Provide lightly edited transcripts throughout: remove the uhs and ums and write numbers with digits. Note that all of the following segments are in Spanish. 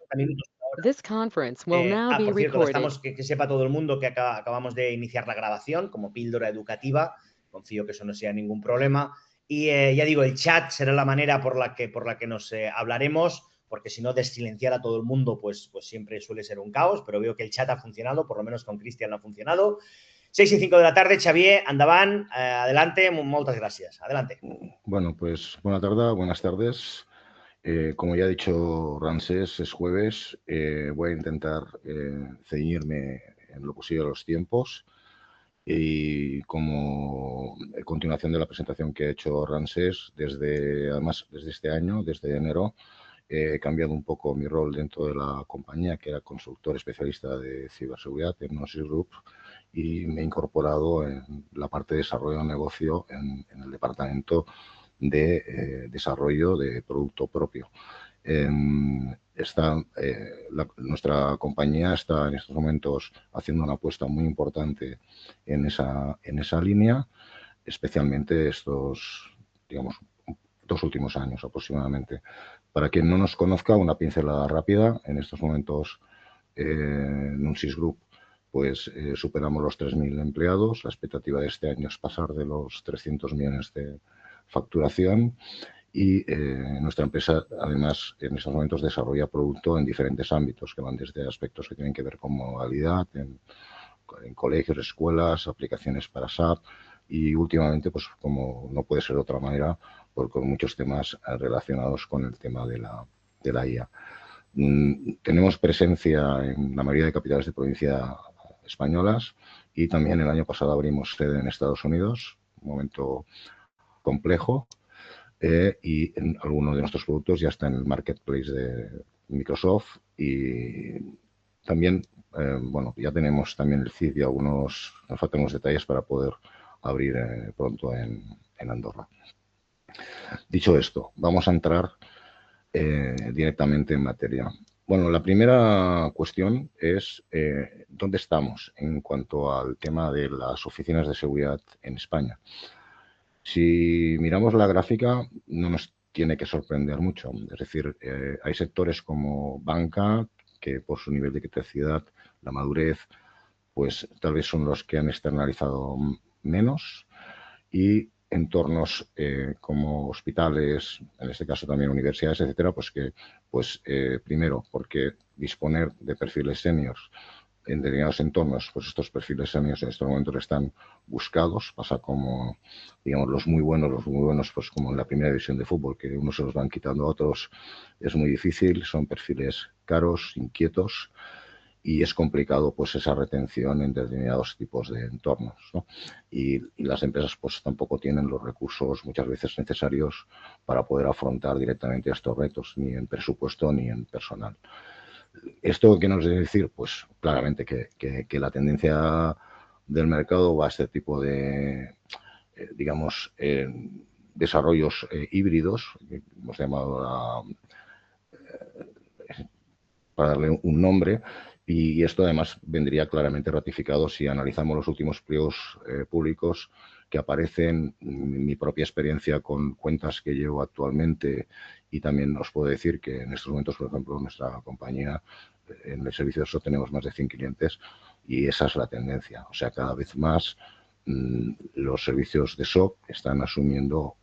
40 minutos, una hora. This conference will now be Por cierto, recorded. que sepa todo el mundo que acabamos de iniciar la grabación como píldora educativa. Confío que eso no sea ningún problema. Y ya digo, el chat será la manera por la que nos hablaremos, porque si no, desilenciar a todo el mundo, pues siempre suele ser un caos, pero veo que el chat ha funcionado, por lo menos con Cristian no ha funcionado. 6 y 5 de la tarde, Xavier, endavant, adelante, moltes gràcies. Adelante. Bueno, pues buenas tardes. Como ya ha dicho Ramsés, es jueves. Voy a intentar ceñirme en lo posible a los tiempos. Y como continuación de la presentación que ha hecho Ramsés, además desde este año, desde enero, he cambiado un poco mi rol dentro de la compañía, que era consultor especialista de ciberseguridad en Gnosis Group, y me he incorporado en la parte de desarrollo de negocio en el departamento de desarrollo de producto propio. Nuestra compañía está en estos momentos haciendo una apuesta muy importante en esa línea, especialmente estos, digamos, 2 últimos años aproximadamente. Para quien no nos conozca, una pincelada rápida. En estos momentos, Nunsis Group, pues superamos los 3.000 empleados. La expectativa de este año es pasar de los 300 millones de facturación. Y nuestra empresa, además, en estos momentos desarrolla producto en diferentes ámbitos, que van desde aspectos que tienen que ver con modalidad, en colegios, escuelas, aplicaciones para SAP y últimamente, pues como no puede ser de otra manera, pues, con muchos temas relacionados con el tema de la IA. Tenemos presencia en la mayoría de capitales de provincia españolas y también el año pasado abrimos sede en Estados Unidos, un momento complejo. Y en algunos de nuestros productos ya está en el marketplace de Microsoft y también, bueno, ya tenemos también el CID y nos faltan unos detalles para poder abrir pronto en Andorra. Dicho esto, vamos a entrar directamente en materia. Bueno, la primera cuestión es dónde estamos en cuanto al tema de las oficinas de seguridad en España. Si miramos la gráfica, no nos tiene que sorprender mucho. Es decir, hay sectores como banca, que por su nivel de criticidad, la madurez, pues tal vez son los que han externalizado menos, y entornos como hospitales, en este caso también universidades, etcétera, pues que, pues primero, porque disponer de perfiles seniors en determinados entornos, pues estos perfiles seniors en estos momentos están buscados. Pasa como, digamos, los muy buenos, pues como en la primera división de fútbol, que unos se los van quitando a otros, es muy difícil, son perfiles caros, inquietos, y es complicado pues esa retención en determinados tipos de entornos, ¿no? Y las empresas pues tampoco tienen los recursos muchas veces necesarios para poder afrontar directamente estos retos, ni en presupuesto ni en personal. ¿Esto qué nos debe decir? Pues claramente que la tendencia del mercado va a este tipo de, digamos, desarrollos híbridos, que hemos llamado para darle un nombre, y esto además vendría claramente ratificado si analizamos los últimos pliegos públicos que aparecen, mi propia experiencia con cuentas que llevo actualmente, y también os puedo decir que en estos momentos, por ejemplo, nuestra compañía, en el servicio de SOC tenemos más de 100 clientes y esa es la tendencia. O sea, cada vez más los servicios de SOC están asumiendo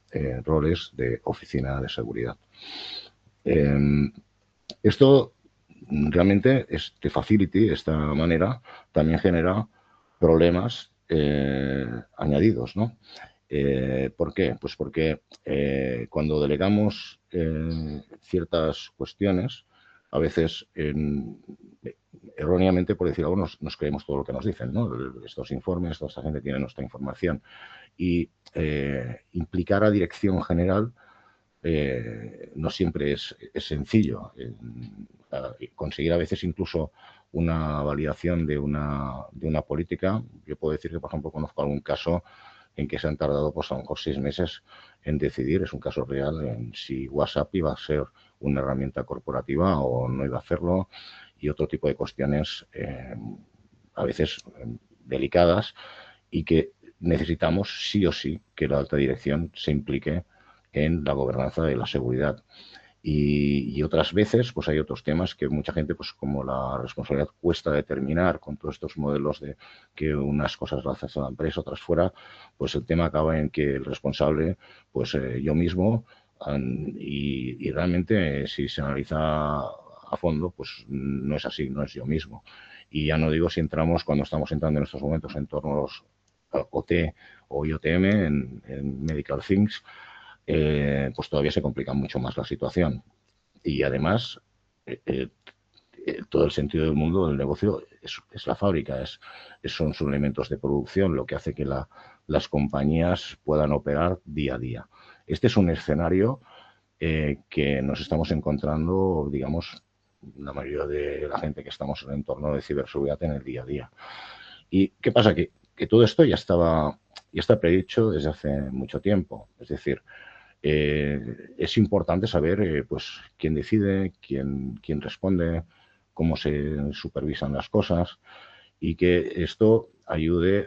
roles de oficina de seguridad. Esto realmente, este facility, esta manera, también genera problemas añadidos, ¿no? ¿Por qué? Pues porque cuando delegamos ciertas cuestiones, a veces erróneamente, por decir algo, nos creemos todo lo que nos dicen, ¿no? Estos informes, toda esta gente tiene nuestra información, y implicar a dirección general no siempre es sencillo. Conseguir a veces incluso una validación de una política. Yo puedo decir que, por ejemplo, conozco algún caso en que se han tardado pues a lo mejor 6 meses en decidir, es un caso real, en si WhatsApp iba a ser una herramienta corporativa o no iba a hacerlo, y otro tipo de cuestiones a veces delicadas, y que necesitamos sí o sí que la alta dirección se implique en la gobernanza de la seguridad. Y otras veces, pues hay otros temas que mucha gente, pues como la responsabilidad cuesta determinar con todos estos modelos de que unas cosas las hace la empresa, otras fuera, pues el tema acaba en que el responsable, pues yo mismo, y realmente si se analiza a fondo, pues no es así, no es yo mismo. Y ya no digo si entramos, cuando estamos entrando en estos momentos en entornos OT o IoTM, en Medical Things, pues todavía se complica mucho más la situación. Y además, eh, eh, todo el sentido del mundo del negocio es la fábrica, son sus elementos de producción, lo que hace que las compañías puedan operar día a día. Este es un escenario que nos estamos encontrando, digamos, la mayoría de la gente que estamos en el entorno de ciberseguridad en el día a día. ¿Y qué pasa? Que todo esto ya está predicho desde hace mucho tiempo. Es decir, es importante saber pues quién decide, quién responde, cómo se supervisan las cosas y que esto ayude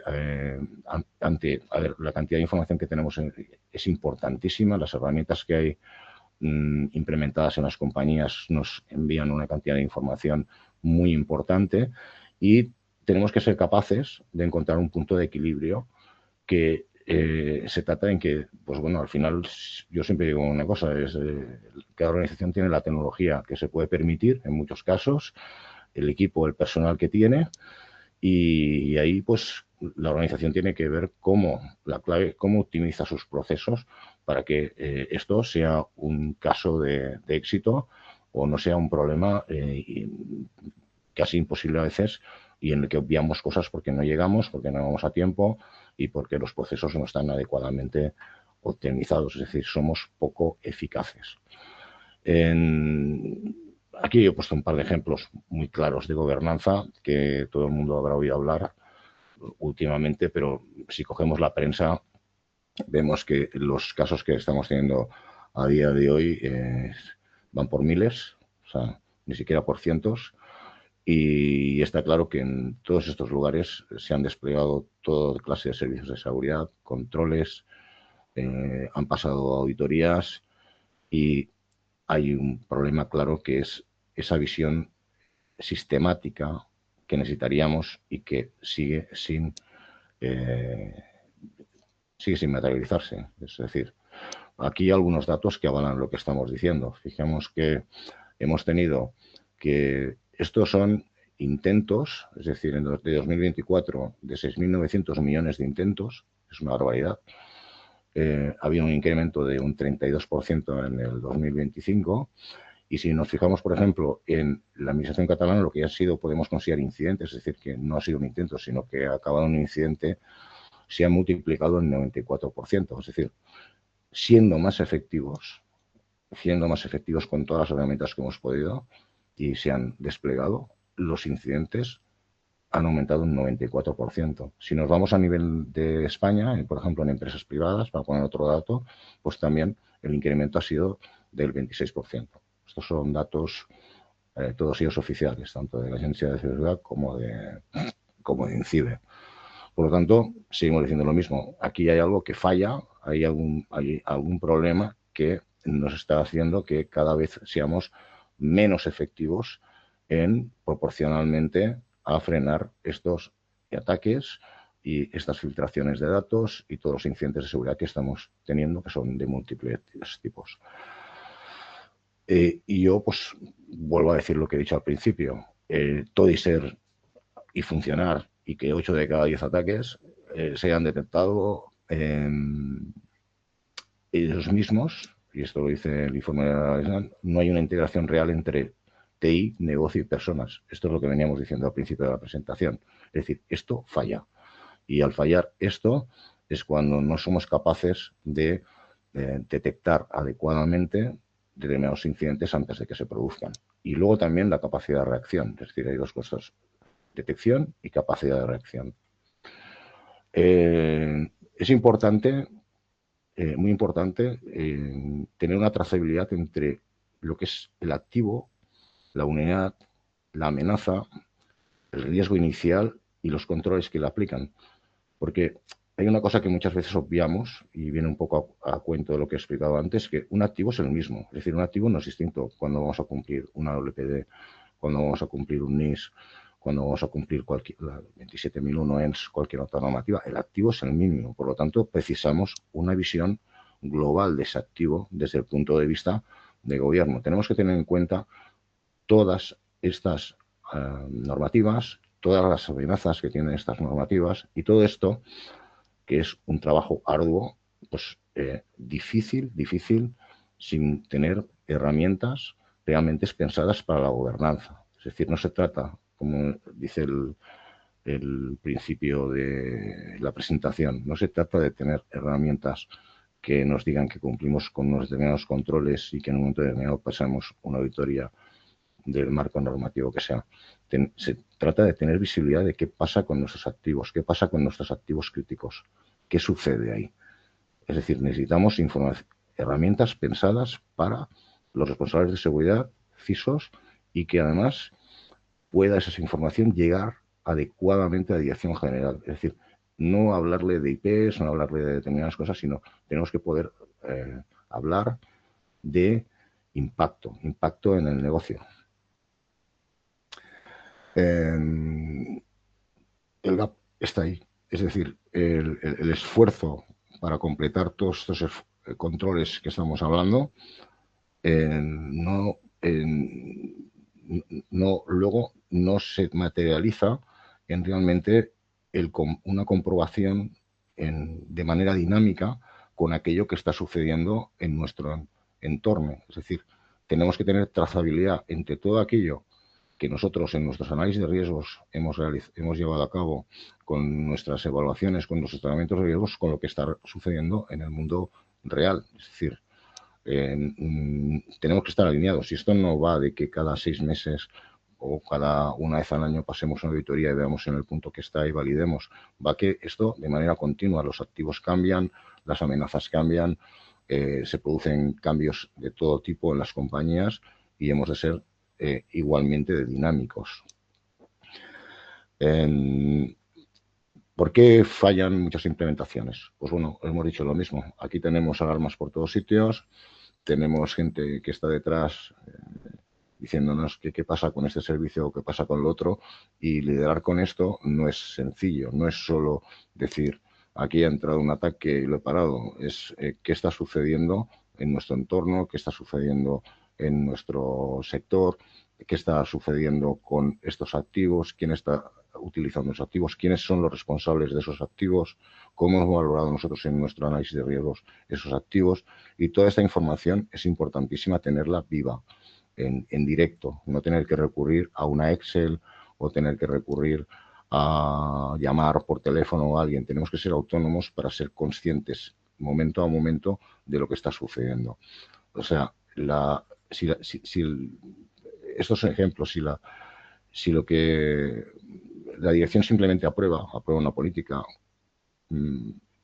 ante, a ver, la cantidad de información que tenemos es importantísima, las herramientas que hay implementadas en las compañías nos envían una cantidad de información muy importante y tenemos que ser capaces de encontrar un punto de equilibrio que se trata en que, pues bueno, al final yo siempre digo una cosa, es cada organización tiene la tecnología que se puede permitir en muchos casos, el equipo, el personal que tiene y ahí pues la organización tiene que ver cómo, la clave, cómo optimiza sus procesos para que esto sea un caso de éxito o no sea un problema casi imposible a veces y en el que obviamos cosas porque no llegamos, porque no vamos a tiempo y porque los procesos no están adecuadamente optimizados, es decir, somos poco eficaces. Aquí he puesto un par de ejemplos muy claros de gobernanza que todo el mundo habrá oído hablar últimamente, pero si cogemos la prensa vemos que los casos que estamos teniendo a día de hoy van por miles, o sea, ni siquiera por cientos, y está claro que en todos estos lugares se han desplegado toda clase de servicios de seguridad, controles, han pasado auditorías y hay un problema claro que es esa visión sistemática que necesitaríamos y que eh, sigue sin materializarse. Es decir, aquí hay algunos datos que avalan lo que estamos diciendo. Fijemos que hemos tenido que estos son intentos, es decir, en de 2024, de 6.900 millones de intentos, es una barbaridad. Había un incremento de un 32% en el 2025. Y si nos fijamos, por ejemplo, en la administración catalana, lo que ha sido, podemos considerar incidentes, es decir, que no ha sido un intento, sino que ha acabado en un incidente, se ha multiplicado en 94%. Es decir, siendo más efectivos con todas las herramientas que hemos podido y se han desplegado, los incidentes han aumentado un 94%. Si nos vamos a nivel de España, por ejemplo, en empresas privadas, para poner otro dato, pues también el incremento ha sido del 26%. Estos son datos, todos ellos oficiales, tanto de la Agencia de Ciberseguridad como de INCIBE. Por lo tanto, seguimos diciendo lo mismo. Aquí hay algo que falla, hay algún problema que nos está haciendo que cada vez seamos menos efectivos en proporcionalmente a frenar estos ataques y estas filtraciones de datos y todos los incidentes de seguridad que estamos teniendo, que son de múltiples tipos. Y yo, pues, vuelvo a decir lo que he dicho al principio. Todo y ser y funcionar y que 8 de cada 10 ataques se hayan detectado ellos mismos, y esto lo dice el informe de la ESNAN, no hay una integración real entre TI, negocio y personas. Esto es lo que veníamos diciendo al principio de la presentación. Es decir, esto falla. Y al fallar esto es cuando no somos capaces de detectar adecuadamente determinados incidentes antes de que se produzcan. Y luego también la capacidad de reacción. Es decir, hay dos cosas: detección y capacidad de reacción. Es importante, muy importante, tener una trazabilidad entre lo que es el activo, la unidad, la amenaza, el riesgo inicial y los controles que le aplican. Porque hay una cosa que muchas veces obviamos y viene un poco a cuento de lo que he explicado antes, que un activo es el mismo. Es decir, un activo no es distinto cuando vamos a cumplir una WPD, cuando vamos a cumplir un NIS, cuando vamos a cumplir la 27.001 ENS, cualquier otra normativa. El activo es el mínimo. Por lo tanto, precisamos una visión global de ese activo desde el punto de vista de gobierno. Tenemos que tener en cuenta todas estas normativas, todas las amenazas que tienen estas normativas y todo esto, que es un trabajo arduo, pues difícil, sin tener herramientas realmente pensadas para la gobernanza. Es decir, no se trata, como dice el principio de la presentación, no se trata de tener herramientas que nos digan que cumplimos con unos determinados controles y que en un momento determinado pasamos una auditoría del marco normativo que sea. Se trata de tener visibilidad de qué pasa con nuestros activos, qué pasa con nuestros activos críticos, qué sucede ahí. Es decir, necesitamos herramientas pensadas para los responsables de seguridad, CISOs, y que además pueda esa información llegar adecuadamente a la dirección general. Es decir, no hablarle de IPs, no hablarle de determinadas cosas, sino tenemos que poder hablar de impacto en el negocio. El gap está ahí. Es decir, el esfuerzo para completar todos estos controles que estamos hablando luego no se materializa en realmente una comprobación de manera dinámica con aquello que está sucediendo en nuestro entorno. Es decir, tenemos que tener trazabilidad entre todo aquello que nosotros en nuestros análisis de riesgos hemos llevado a cabo, con nuestras evaluaciones, con nuestros tratamientos de riesgos, con lo que está sucediendo en el mundo real. Es decir, tenemos que estar alineados. Y esto no va de que cada 6 meses o cada una vez al año pasemos una auditoría y veamos en el punto que está y validemos. Va que esto de manera continua, los activos cambian, las amenazas cambian, se producen cambios de todo tipo en las compañías y hemos de ser igualmente dinámicos. ¿Por qué fallan muchas implementaciones? Pues bueno, hemos dicho lo mismo. Aquí tenemos alarmas por todos sitios, tenemos gente que está detrás diciéndonos qué pasa con este servicio o qué pasa con lo otro, y liderar con esto no es sencillo, no es solo decir aquí ha entrado un ataque y lo he parado, es qué está sucediendo en nuestro entorno, qué está sucediendo en nuestro sector, qué está sucediendo con estos activos, quién está utilizando esos activos, quiénes son los responsables de esos activos, cómo hemos valorado nosotros en nuestro análisis de riesgos esos activos, y toda esta información es importantísima tenerla viva, en directo, no tener que recurrir a una Excel o tener que recurrir a llamar por teléfono a alguien. Tenemos que ser autónomos para ser conscientes momento a momento de lo que está sucediendo. O sea, estos ejemplos, si lo que la dirección simplemente aprueba una política,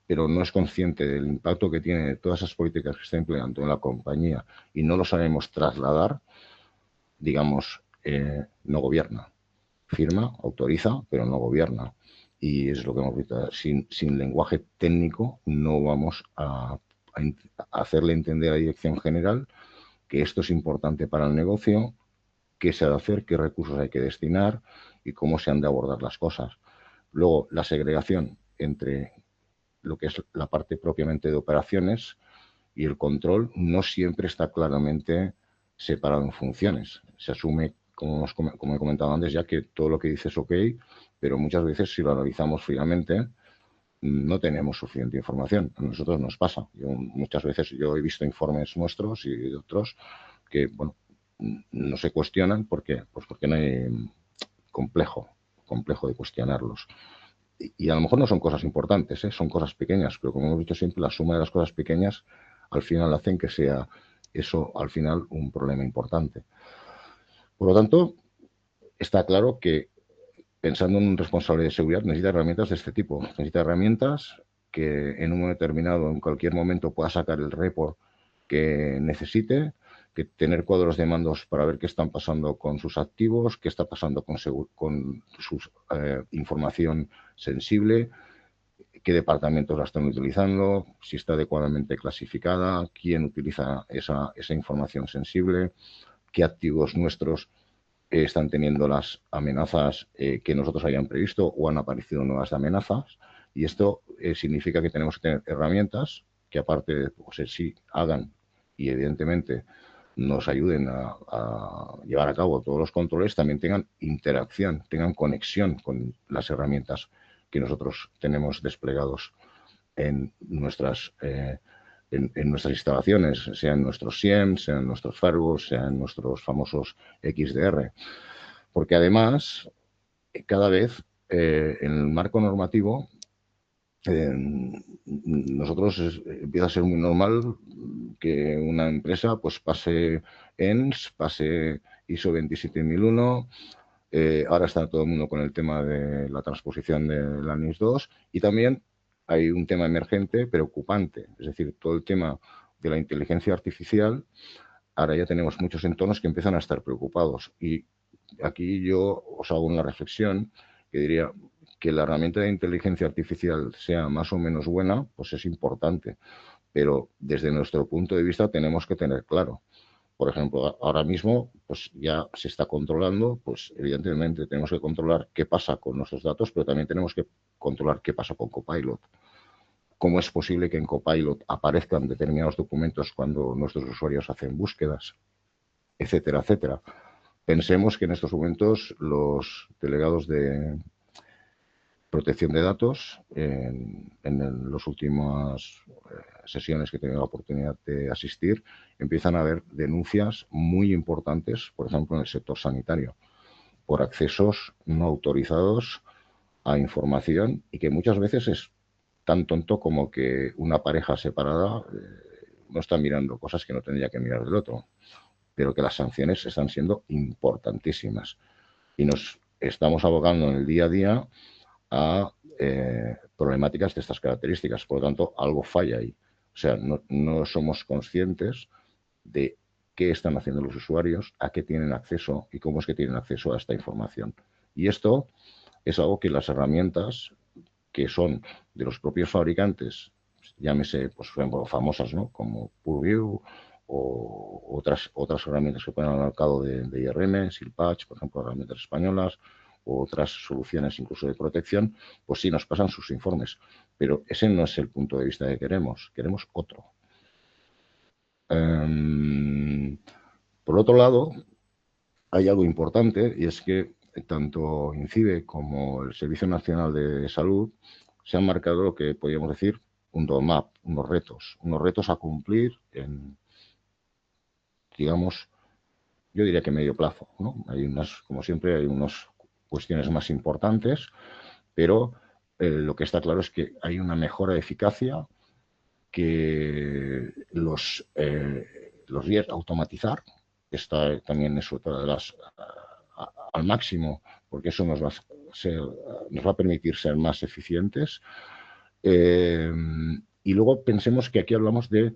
pero no es consciente del impacto que tiene todas esas políticas que está implementando en la compañía y no lo sabemos trasladar, digamos, no gobierna. Firma, autoriza, pero no gobierna. Y es lo que hemos visto. Sin lenguaje técnico no vamos a hacerle entender a la dirección general que esto es importante para el negocio, qué se ha de hacer, qué recursos hay que destinar y cómo se han de abordar las cosas. Luego, la segregación entre lo que es la parte propiamente de operaciones y el control no siempre está claramente separado en funciones. Se asume, como he comentado antes, ya que todo lo que dice es ok, pero muchas veces si lo analizamos fríamente no tenemos suficiente información. A nosotros nos pasa. Muchas veces yo he visto informes nuestros y de otros que, bueno, no se cuestionan porque no hay complejo de cuestionarlos. Y a lo mejor no son cosas importantes, son cosas pequeñas, pero como hemos dicho siempre, la suma de las cosas pequeñas al final hacen que sea eso al final un problema importante. Por lo tanto, está claro que pensando en un responsable de seguridad necesita herramientas de este tipo. Necesita herramientas que en un momento determinado, en cualquier momento, pueda sacar el report que necesite, que tener cuadros de mandos para ver qué están pasando con sus activos, qué está pasando con su información sensible, qué departamentos la están utilizando, si está adecuadamente clasificada, quién utiliza esa información sensible, qué activos nuestros están teniendo las amenazas que nosotros hayan previsto o han aparecido nuevas amenazas. Y esto significa que tenemos que tener herramientas que, aparte de pues, sí hagan y evidentemente nos ayuden a llevar a cabo todos los controles, también tengan interacción, tengan conexión con las herramientas que nosotros tenemos desplegados en nuestras instalaciones, sean nuestros SIEM, sean nuestros firewalls, sean nuestros famosos XDR. Porque además, cada vez en el marco normativo, empieza a ser muy normal que una empresa pues pase ENS, pase ISO 27001. Ahora está todo el mundo con el tema de la transposición de la NIS 2 y también hay un tema emergente preocupante, es decir, todo el tema de la inteligencia artificial. Ahora ya tenemos muchos entornos que empiezan a estar preocupados y aquí yo os hago una reflexión que diría que la herramienta de inteligencia artificial sea más o menos buena, pues es importante, pero desde nuestro punto de vista tenemos que tener claro. Por ejemplo, ahora mismo pues ya se está controlando, pues evidentemente tenemos que controlar qué pasa con nuestros datos, pero también tenemos que controlar qué pasa con Copilot. ¿Cómo es posible que en Copilot aparezcan determinados documentos cuando nuestros usuarios hacen búsquedas, etcétera, etcétera? Pensemos que en estos momentos los delegados de protección de datos, en las últimas sesiones que he tenido la oportunidad de asistir, empiezan a haber denuncias muy importantes, por ejemplo, en el sector sanitario, por accesos no autorizados a información y que muchas veces es tan tonto como que una pareja separada no está mirando cosas que no tendría que mirar del otro, pero que las sanciones están siendo importantísimas y nos estamos abocando en el día a día a problemáticas de estas características. Por lo tanto, algo falla ahí. O sea, no somos conscientes de qué están haciendo los usuarios, a qué tienen acceso y cómo es que tienen acceso a esta información. Y esto es algo que las herramientas que son de los propios fabricantes, llámese, pues, por ejemplo, famosas, ¿no? Como Purview o otras herramientas que ponen al mercado de IRM, Silpatch, por ejemplo, herramientas españolas, o otras soluciones incluso de protección, pues sí nos pasan sus informes. Pero ese no es el punto de vista que queremos otro. Por otro lado, hay algo importante y es que tanto INCIBE como el Servicio Nacional de Salud se han marcado lo que podríamos decir un roadmap, unos retos a cumplir en, digamos, yo diría que medio plazo, ¿no? Hay unas, como siempre, hay unas cuestiones más importantes, pero lo que está claro es que hay una mejora de eficacia, que los riesgos automatizar, está también es otra de las al máximo, porque eso nos va a permitir ser más eficientes. Y luego pensemos que aquí hablamos de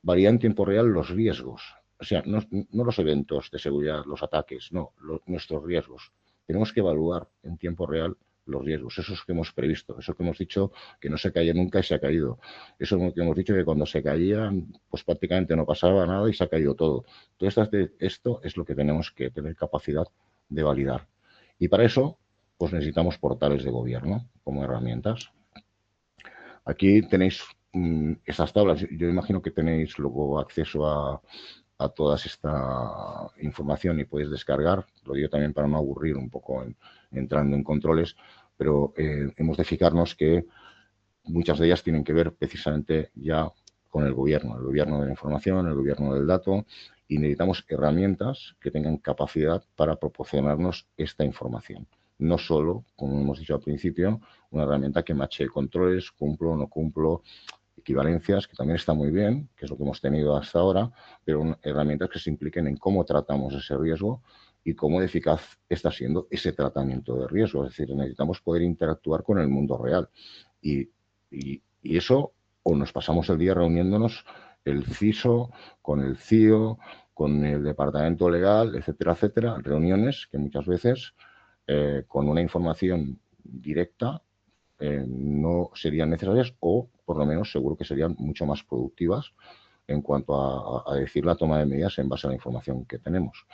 variar en tiempo real los riesgos. O sea, no los eventos de seguridad, los ataques, no, nuestros riesgos. Tenemos que evaluar en tiempo real los riesgos, esos que hemos previsto, eso que hemos dicho que no se caía nunca y se ha caído, eso que hemos dicho que cuando se caían pues prácticamente no pasaba nada y se ha caído todo. Entonces esto es lo que tenemos que tener capacidad de validar. Y para eso pues necesitamos portales de gobierno como herramientas. Aquí tenéis esas tablas. Yo imagino que tenéis luego acceso a toda esta información y podéis descargar. Lo digo también para no aburrir un poco entrando en controles, pero hemos de fijarnos que muchas de ellas tienen que ver precisamente ya con el gobierno de la información, el gobierno del dato, y necesitamos herramientas que tengan capacidad para proporcionarnos esta información. No solo, como hemos dicho al principio, una herramienta que mache controles, cumplo o no cumplo, equivalencias, que también está muy bien, que es lo que hemos tenido hasta ahora, pero herramientas que se impliquen en cómo tratamos ese riesgo y cómo eficaz está siendo ese tratamiento de riesgo. Es decir, necesitamos poder interactuar con el mundo real. Y eso, o nos pasamos el día reuniéndonos el CISO con el CIO, con el departamento legal, etcétera, etcétera, reuniones que muchas veces con una información directa no serían necesarias o, por lo menos, seguro que serían mucho más productivas en cuanto a decir la toma de medidas en base a la información que tenemos.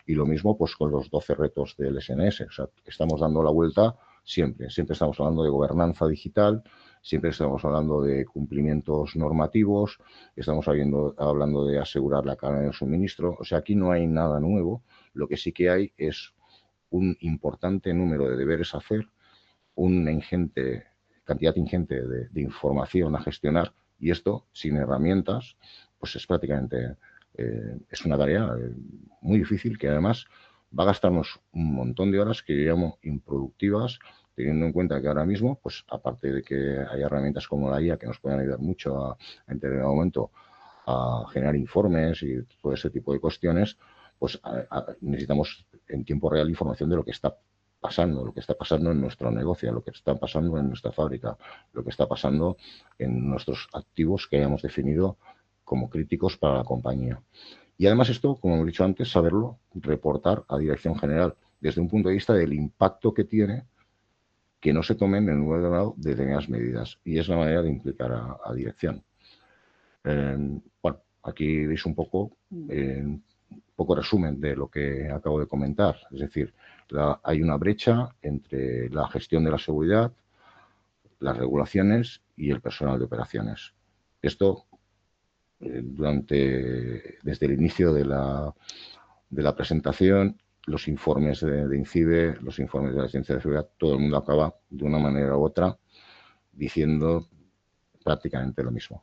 Y lo mismo pues con los 12 retos del SNS. O sea, estamos dando la vuelta siempre. Siempre estamos hablando de gobernanza digital, siempre estamos hablando de cumplimientos normativos, estamos hablando de asegurar la cadena de suministro. O sea, aquí no hay nada nuevo. Lo que sí que hay es un importante número de deberes a hacer, una cantidad ingente de información a gestionar, y esto sin herramientas pues es prácticamente es una tarea muy difícil, que además va a gastarnos un montón de horas que yo llamo improductivas, teniendo en cuenta que ahora mismo, pues aparte de que hay herramientas como la IA que nos pueden ayudar mucho en determinado momento a generar informes y todo ese tipo de cuestiones, pues necesitamos en tiempo real información de lo que está pasando, lo que está pasando en nuestro negocio, lo que está pasando en nuestra fábrica, lo que está pasando en nuestros activos que hayamos definido como críticos para la compañía. Y además esto, como hemos dicho antes, saberlo reportar a dirección general desde un punto de vista del impacto que tiene que no se tomen en lugar de lado determinadas medidas. Y es la manera de implicar a dirección. Bueno, aquí veis un poco resumen de lo que acabo de comentar. Es decir, hay una brecha entre la gestión de la seguridad, las regulaciones y el personal de operaciones. Esto, desde el inicio de la presentación, los informes de INCIBE, los informes de la Agencia de Seguridad, todo el mundo acaba de una manera u otra diciendo prácticamente lo mismo.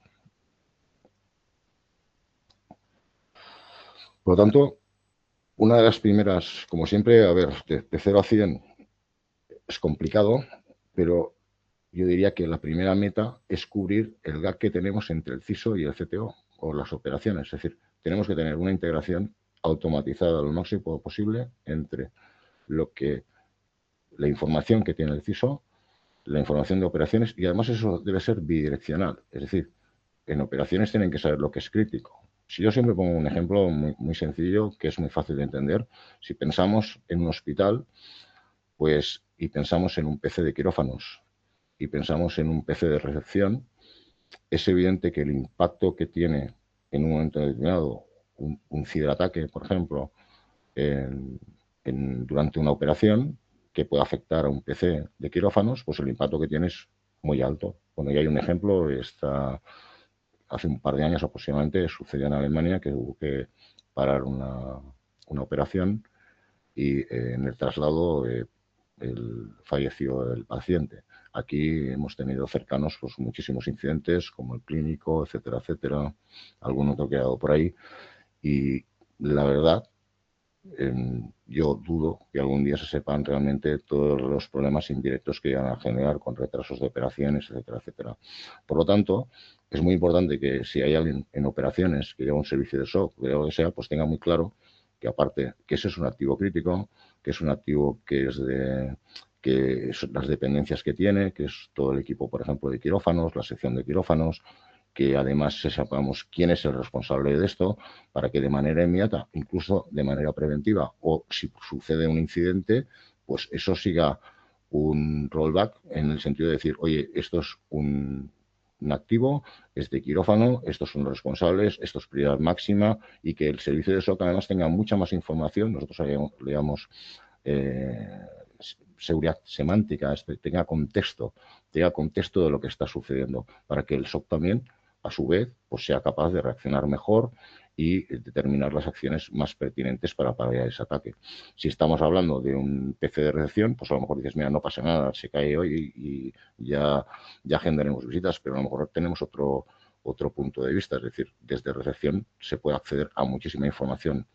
Por lo tanto, una de las primeras, como siempre, a ver, de 0 a 100 es complicado, pero yo diría que la primera meta es cubrir el gap que tenemos entre el CISO y el CTO o las operaciones. Es decir, tenemos que tener una integración automatizada lo máximo posible entre la información que tiene el CISO, la información de operaciones, y además eso debe ser bidireccional. Es decir, en operaciones tienen que saber lo que es crítico. Si yo siempre pongo un ejemplo muy sencillo, que es muy fácil de entender, si pensamos en un hospital, pues, y pensamos en un PC de quirófanos y pensamos en un PC de recepción, es evidente que el impacto que tiene en un momento determinado un ciberataque, por ejemplo, durante una operación que pueda afectar a un PC de quirófanos, pues el impacto que tiene es muy alto. Bueno, y hay un ejemplo, hace un par de años aproximadamente sucedió en Alemania que hubo que parar una operación y en el traslado falleció el paciente. Aquí hemos tenido cercanos pues, muchísimos incidentes, como el clínico, etcétera, etcétera, algún otro que ha dado por ahí. Y la verdad, yo dudo que algún día se sepan realmente todos los problemas indirectos que van a generar con retrasos de operaciones, etcétera, etcétera. Por lo tanto, es muy importante que si hay alguien en operaciones que lleva un servicio de SOC, o lo que sea, pues tenga muy claro que aparte que ese es un activo crítico, que es un activo que son las dependencias que tiene, que es todo el equipo, por ejemplo, de quirófanos, la sección de quirófanos, que además sepamos quién es el responsable de esto, para que de manera inmediata, incluso de manera preventiva, o si sucede un incidente, pues eso siga un rollback en el sentido de decir, oye, esto es un activo, es de quirófano, estos son los responsables, esto es prioridad máxima, y que el servicio de SOC además tenga mucha más información. Nosotros le llamamos seguridad semántica, tenga contexto de lo que está sucediendo, para que el SOC también, a su vez, pues sea capaz de reaccionar mejor y determinar las acciones más pertinentes para paliar ese ataque. Si estamos hablando de un PC de recepción, pues a lo mejor dices, mira, no pasa nada, se cae hoy y ya agendaremos visitas, pero a lo mejor tenemos otro punto de vista, es decir, desde recepción se puede acceder a muchísima información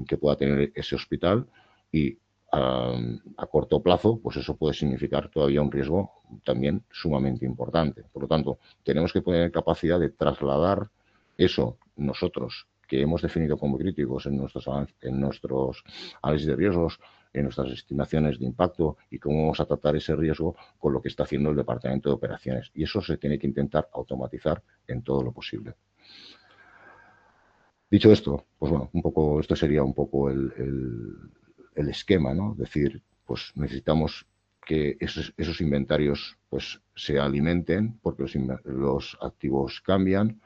que pueda tener ese hospital y a corto plazo, pues eso puede significar todavía un riesgo también sumamente importante. Por lo tanto, tenemos que tener capacidad de trasladar eso nosotros, que hemos definido como críticos en nuestros análisis de riesgos, en nuestras estimaciones de impacto y cómo vamos a tratar ese riesgo con lo que está haciendo el Departamento de Operaciones. Y eso se tiene que intentar automatizar en todo lo posible. Dicho esto, pues bueno, esto sería un poco el esquema, ¿no? Es decir, pues necesitamos que esos inventarios pues, se alimenten, porque los activos cambian.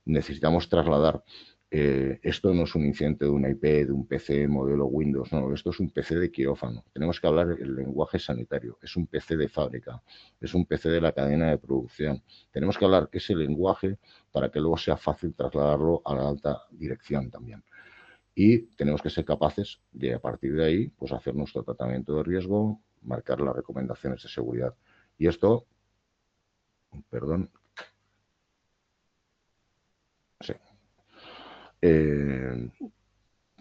Necesitamos trasladar. Esto no es un incidente de una IP, de un PC modelo Windows, no, esto es un PC de quirófano. Tenemos que hablar el lenguaje sanitario, es un PC de fábrica, es un PC de la cadena de producción. Tenemos que hablar ese lenguaje para que luego sea fácil trasladarlo a la alta dirección también. Y tenemos que ser capaces de, a partir de ahí, pues hacer nuestro tratamiento de riesgo, marcar las recomendaciones de seguridad. Y esto, perdón, sí.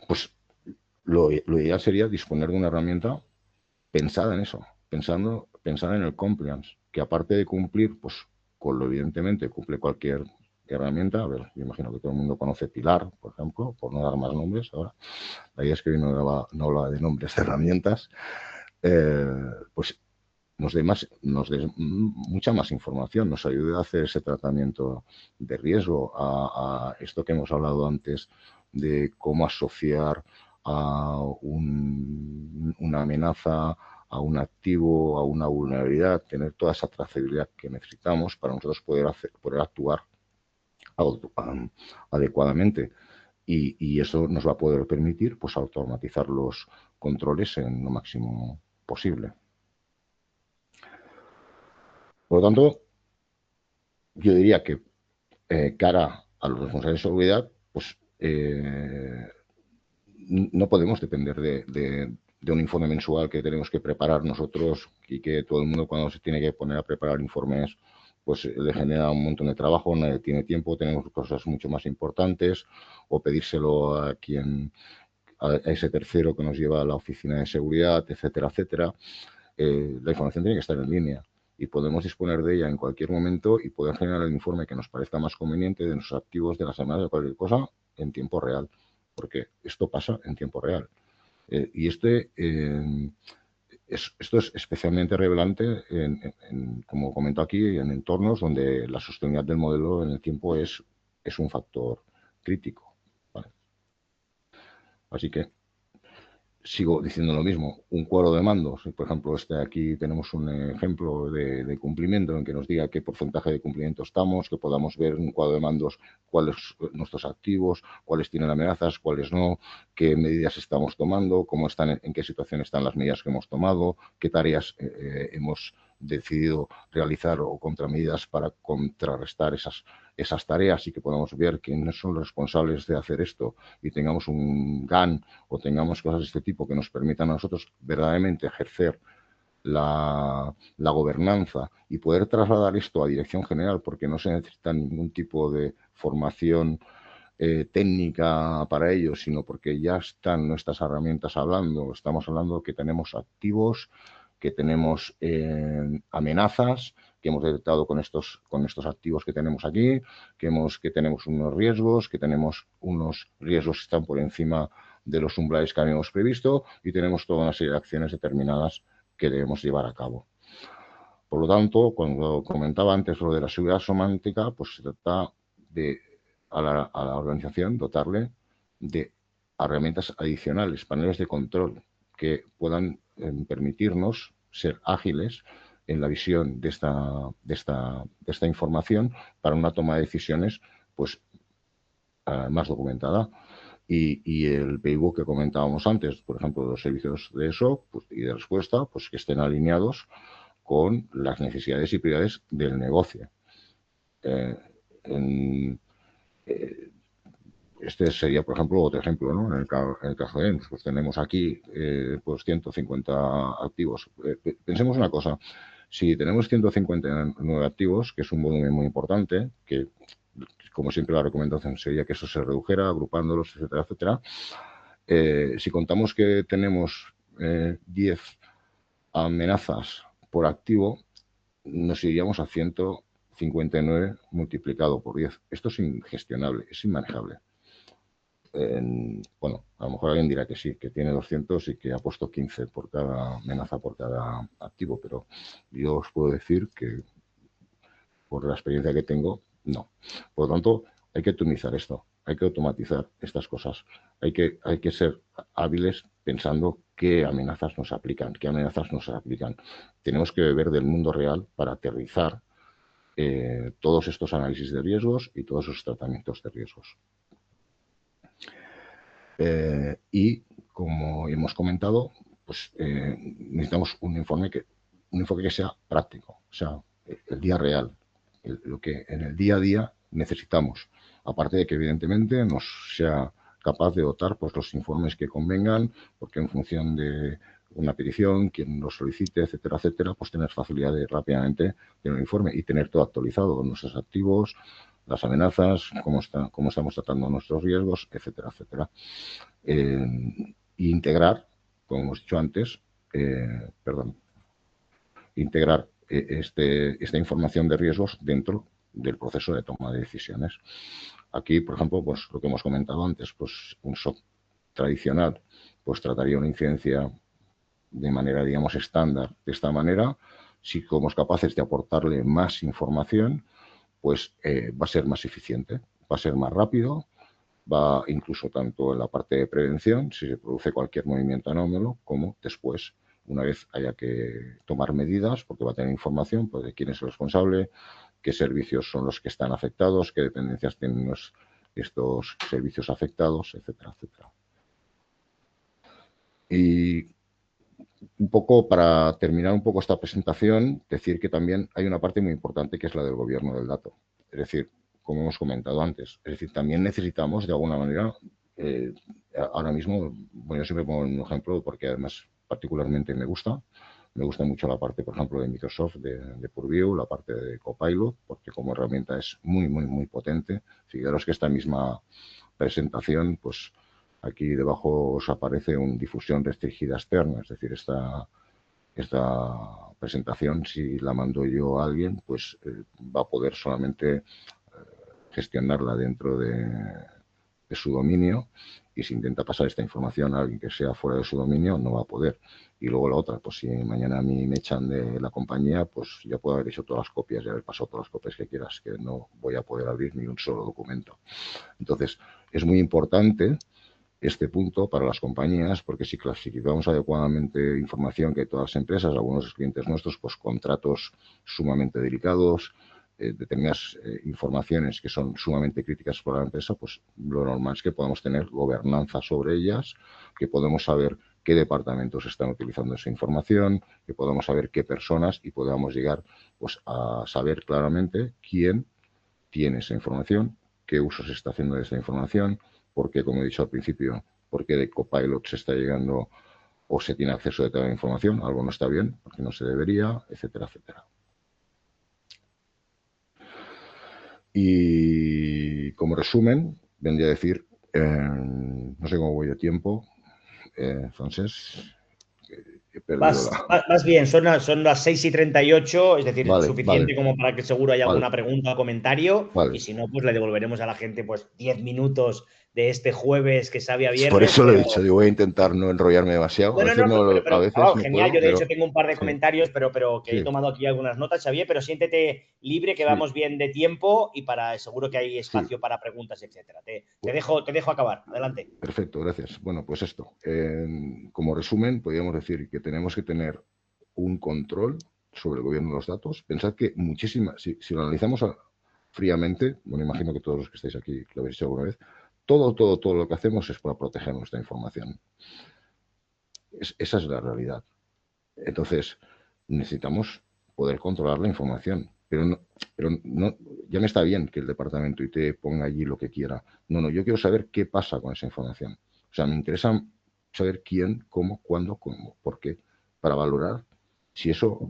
Pues lo ideal sería disponer de una herramienta pensada en eso, pensando en el compliance, que aparte de cumplir, pues con lo evidentemente cumple cualquier herramienta. A ver, yo imagino que todo el mundo conoce Pilar, por ejemplo, por no dar más nombres ahora. La idea es que hoy no hablaba de nombres de herramientas. Pues nos dé mucha más información, nos ayude a hacer ese tratamiento de riesgo, a esto que hemos hablado antes de cómo asociar a una amenaza, a un activo, a una vulnerabilidad, tener toda esa trazabilidad que necesitamos para nosotros poder actuar adecuadamente. Y eso nos va a poder permitir pues automatizar los controles en lo máximo posible. Por lo tanto, yo diría que cara a los responsables de seguridad, pues no podemos depender de un informe mensual que tenemos que preparar nosotros y que todo el mundo cuando se tiene que poner a preparar informes pues le genera un montón de trabajo, nadie tiene tiempo, tenemos cosas mucho más importantes o pedírselo a ese tercero que nos lleva a la oficina de seguridad, etcétera, etcétera. La información tiene que estar en línea y podemos disponer de ella en cualquier momento y poder generar el informe que nos parezca más conveniente de nuestros activos, de las semanas, de cualquier cosa, en tiempo real, porque esto pasa en tiempo real. Y esto es especialmente relevante, como comento aquí, en entornos donde la sostenibilidad del modelo en el tiempo es un factor crítico. ¿Vale? Así que sigo diciendo lo mismo, un cuadro de mandos. Por ejemplo, aquí tenemos un ejemplo de cumplimiento en que nos diga qué porcentaje de cumplimiento estamos, que podamos ver en un cuadro de mandos cuáles son nuestros activos, cuáles tienen amenazas, cuáles no, qué medidas estamos tomando, cómo están, en qué situación están las medidas que hemos tomado, qué tareas hemos decidido realizar o contramedidas para contrarrestar esas tareas y que podamos ver quiénes son los responsables de hacer esto y tengamos un GAN o tengamos cosas de este tipo que nos permitan a nosotros verdaderamente ejercer la gobernanza y poder trasladar esto a dirección general porque no se necesita ningún tipo de formación técnica para ello, sino porque ya están nuestras herramientas hablando. Estamos hablando que tenemos activos, que tenemos amenazas que hemos detectado con estos activos que tenemos aquí, que tenemos unos riesgos que están por encima de los umbrales que habíamos previsto y tenemos toda una serie de acciones determinadas que debemos llevar a cabo. Por lo tanto, cuando comentaba antes lo de la seguridad semántica, pues se trata de a la organización dotarle de herramientas adicionales, paneles de control que puedan permitirnos ser ágiles en la visión de esta información para una toma de decisiones pues más documentada. Y el playbook que comentábamos antes, por ejemplo, los servicios de SOC pues, y de respuesta, pues que estén alineados con las necesidades y prioridades del negocio. Este sería, por ejemplo, otro ejemplo, ¿no? En el caso de ENS, pues tenemos aquí pues 150 activos. Pensemos una cosa, si tenemos 159 activos, que es un volumen muy importante, que como siempre la recomendación sería que eso se redujera, agrupándolos, etcétera, etcétera. Si contamos que tenemos 10 amenazas por activo, nos iríamos a 159 multiplicado por 10. Esto es ingestionable, es inmanejable. Bueno, a lo mejor alguien dirá que sí, que tiene 200 y que ha puesto 15 por cada amenaza, por cada activo, pero yo os puedo decir que por la experiencia que tengo, no. Por lo tanto, hay que optimizar esto, hay que automatizar estas cosas, hay que ser hábiles pensando qué amenazas nos aplican, qué amenazas nos aplican. Tenemos que beber del mundo real para aterrizar todos estos análisis de riesgos y todos esos tratamientos de riesgos. Y como hemos comentado, pues necesitamos un enfoque que sea práctico, o sea, el día real, lo que en el día a día necesitamos. Aparte de que evidentemente nos sea capaz de dotar pues, los informes que convengan, porque en función de una petición, quien lo solicite, etcétera, etcétera, pues tener facilidad de rápidamente tener un informe y tener todo actualizado con nuestros activos, las amenazas, cómo estamos tratando nuestros riesgos, etcétera, etcétera. Integrar, como hemos dicho antes, integrar esta información de riesgos dentro del proceso de toma de decisiones. Aquí, por ejemplo, pues lo que hemos comentado antes, pues un SOC tradicional, pues trataría una incidencia de manera, digamos, estándar de esta manera. Si somos capaces de aportarle más información, pues va a ser más eficiente, va a ser más rápido, va incluso tanto en la parte de prevención, si se produce cualquier movimiento anómalo, como después, una vez haya que tomar medidas, porque va a tener información pues, de quién es el responsable, qué servicios son los que están afectados, qué dependencias tienen estos servicios afectados, etcétera, etcétera. Y un poco para terminar un poco esta presentación, decir que también hay una parte muy importante que es la del gobierno del dato. Es decir, como hemos comentado antes, es decir, también necesitamos de alguna manera, ahora mismo, bueno, yo siempre pongo un ejemplo porque además particularmente me gusta mucho la parte, por ejemplo, de Microsoft, de Purview, la parte de Copilot, porque como herramienta es muy, muy, muy potente. Fijaros que esta misma presentación, pues aquí debajo os aparece una difusión restringida externa, es decir, esta presentación, si la mando yo a alguien, pues va a poder solamente gestionarla dentro de su dominio, y si intenta pasar esta información a alguien que sea fuera de su dominio, no va a poder. Y luego la otra, pues si mañana a mí me echan de la compañía, pues ya puedo haber hecho todas las copias y haber pasado todas las copias que quieras, que no voy a poder abrir ni un solo documento. Entonces, es muy importante este punto para las compañías, porque si clasificamos adecuadamente información que hay todas las empresas, algunos clientes nuestros, pues contratos sumamente delicados, determinadas informaciones que son sumamente críticas para la empresa, pues lo normal es que podamos tener gobernanza sobre ellas, que podemos saber qué departamentos están utilizando esa información, que podamos saber qué personas y podamos llegar pues, a saber claramente quién tiene esa información, qué uso se está haciendo de esa información, porque, como he dicho al principio, porque de Copilot se está llegando o se tiene acceso a toda la información, algo no está bien, porque no se debería, etcétera, etcétera. Y como resumen, vendría a decir, no sé cómo voy de tiempo, Francesc, he perdido Vas bien, son las 6:38, es decir, Vale, vale, suficiente como para que seguro haya vale, alguna pregunta o comentario, y vale. si no, pues le devolveremos a la gente pues 10 minutos de este jueves que sabe a Por viernes, eso lo he pero dicho, digo, voy a intentar no enrollarme demasiado. no, no, no, A veces no genial. puedo, Yo de hecho pero tengo un par de sí, comentarios, pero que he sí, tomado aquí algunas notas, Xavier, pero siéntete libre que sí, vamos bien de tiempo y para seguro que hay sí. espacio para preguntas, etcétera. Te dejo acabar. Adelante. Perfecto, gracias. Bueno, pues esto. Como resumen, podríamos decir que tenemos que tener un control sobre el gobierno de los datos. Pensad que si lo analizamos fríamente, bueno, imagino que todos los que estáis aquí lo habéis hecho alguna vez, todo lo que hacemos es para proteger nuestra información. Esa es la realidad. Entonces, necesitamos poder controlar la información. Ya me está bien que el departamento IT ponga allí lo que quiera. No, yo quiero saber qué pasa con esa información. O sea, me interesa saber quién, cómo, cuándo, cómo, por qué, para valorar si eso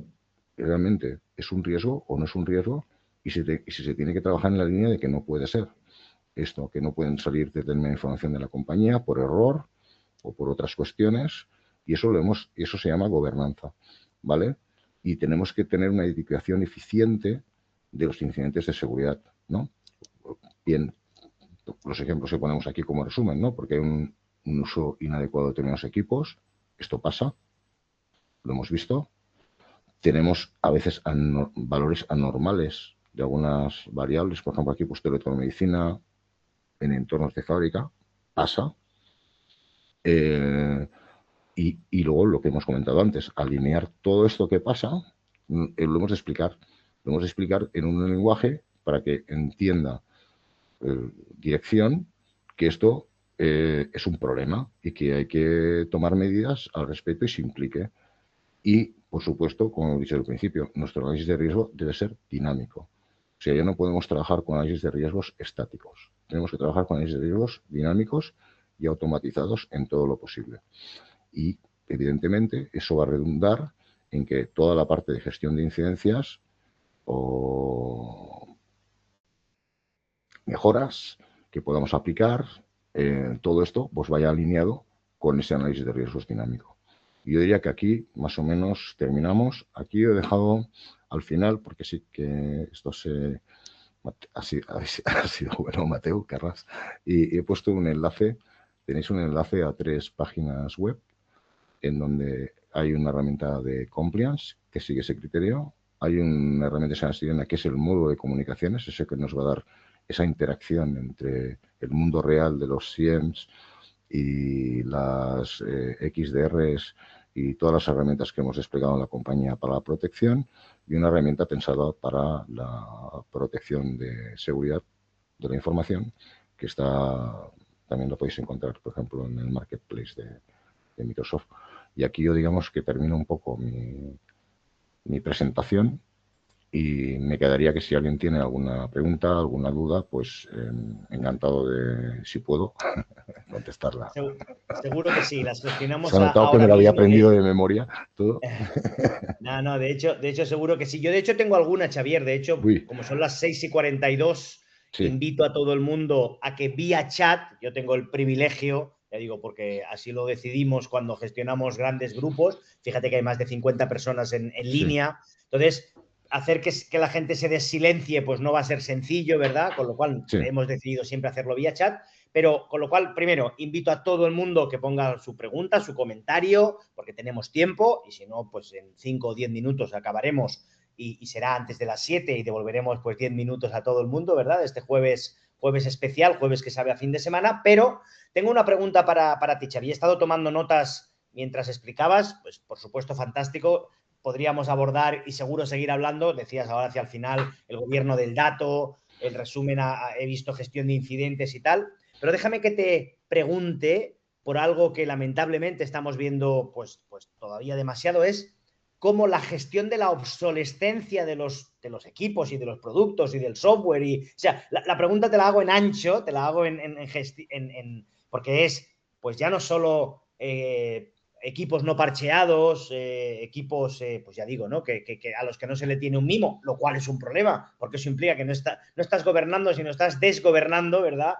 realmente es un riesgo o no es un riesgo, y si se tiene que trabajar en la línea de que no puede ser esto, que no pueden salir determinada información de la compañía por error o por otras cuestiones, y eso se llama gobernanza, ¿vale? Y tenemos que tener una identificación eficiente de los incidentes de seguridad, ¿no? Bien, los ejemplos que ponemos aquí como resumen, ¿no? Porque hay un uso inadecuado de determinados equipos, esto pasa, lo hemos visto. Tenemos a veces valores anormales de algunas variables, por ejemplo, aquí he puesto electromedicina en entornos de fábrica, pasa. Y luego lo que hemos comentado antes, alinear todo esto que pasa, lo hemos de explicar. Lo hemos de explicar en un lenguaje para que entienda dirección que esto es un problema y que hay que tomar medidas al respecto y se implique. Y, por supuesto, como he dicho al principio, nuestro análisis de riesgo debe ser dinámico. O sea, ya no podemos trabajar con análisis de riesgos estáticos. Tenemos que trabajar con análisis de riesgos dinámicos y automatizados en todo lo posible. Y, evidentemente, eso va a redundar en que toda la parte de gestión de incidencias o mejoras que podamos aplicar, todo esto pues vaya alineado con ese análisis de riesgos dinámico. Yo diría que aquí más o menos terminamos. Aquí he dejado al final, porque sí que esto ha sido bueno, Mateo Carras, y he puesto un enlace, tenéis un enlace a 3 páginas web en donde hay una herramienta de compliance que sigue ese criterio, hay una herramienta que se llama Sirena, que es el módulo de comunicaciones, ese que nos va a dar esa interacción entre el mundo real de los SIEMs y las XDRs y todas las herramientas que hemos desplegado en la compañía para la protección, y una herramienta pensada para la protección de seguridad de la información, que también lo podéis encontrar, por ejemplo, en el marketplace de Microsoft. Y aquí yo digamos que termino un poco mi presentación y me quedaría que si alguien tiene alguna pregunta, alguna duda, pues encantado de, si puedo, contestarla. Seguro que sí, las gestionamos Se ha notado que ahora me lo había mismo. aprendido de memoria todo. No, de hecho seguro que sí. Yo de hecho tengo alguna, Xavier. De hecho, Uy, como son las 6:42, sí, invito a todo el mundo a que vía chat, yo tengo el privilegio, ya digo, porque así lo decidimos cuando gestionamos grandes grupos. Fíjate que hay más de 50 personas en sí, línea. Entonces, hacer que la gente se desilencie, pues no va a ser sencillo, ¿verdad? Con lo cual sí, hemos decidido siempre hacerlo vía chat. Pero con lo cual, primero, invito a todo el mundo que ponga su pregunta, su comentario, porque tenemos tiempo y si no, pues en 5 o 10 minutos acabaremos y será antes de las 7 y devolveremos pues 10 minutos a todo el mundo, ¿verdad? Este jueves especial, jueves que sabe a fin de semana, pero tengo una pregunta para ti, Xavi. He estado tomando notas mientras explicabas, pues por supuesto fantástico, podríamos abordar y seguro seguir hablando, decías ahora hacia el final, el gobierno del dato, el resumen, he visto gestión de incidentes y tal, pero déjame que te pregunte por algo que lamentablemente estamos viendo pues todavía demasiado, es cómo la gestión de la obsolescencia de los equipos y de los productos y del software. O sea, la pregunta te la hago en ancho, te la hago porque es, pues ya no solo equipos no parcheados, equipos, pues ya digo, ¿no? Que a los que no se le tiene un mimo, lo cual es un problema, porque eso implica que no estás gobernando, sino estás desgobernando, ¿verdad?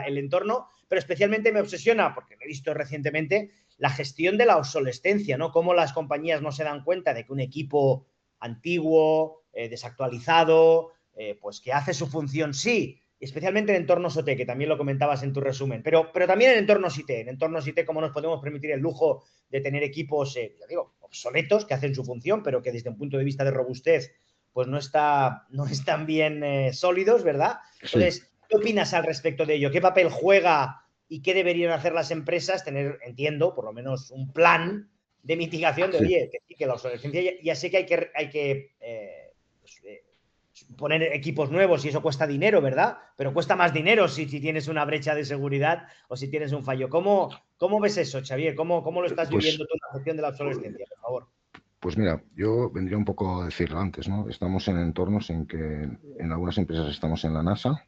El entorno, pero especialmente me obsesiona, porque lo he visto recientemente, la gestión de la obsolescencia, ¿no? Cómo las compañías no se dan cuenta de que un equipo antiguo, desactualizado, pues que hace su función, sí, especialmente en entornos OT, que también lo comentabas en tu resumen, pero también en entornos IT. En entornos IT, ¿cómo nos podemos permitir el lujo de tener equipos, ya digo, obsoletos, que hacen su función, pero que desde un punto de vista de robustez, pues no están bien sólidos, ¿verdad? sí. Entonces, ¿qué opinas al respecto de ello? ¿Qué papel juega y qué deberían hacer las empresas? Tener, entiendo, por lo menos un plan de mitigación de, Sí. oye, que la obsolescencia, ya sé que hay que poner equipos nuevos y eso cuesta dinero, ¿verdad? Pero cuesta más dinero si tienes una brecha de seguridad o si tienes un fallo. ¿Cómo ves eso, Xavier? ¿Cómo lo estás Pues, viviendo tú en la gestión de la obsolescencia, por favor? pues mira, yo vendría un poco a decirlo antes, ¿no? Estamos en entornos en que en algunas empresas estamos en la NASA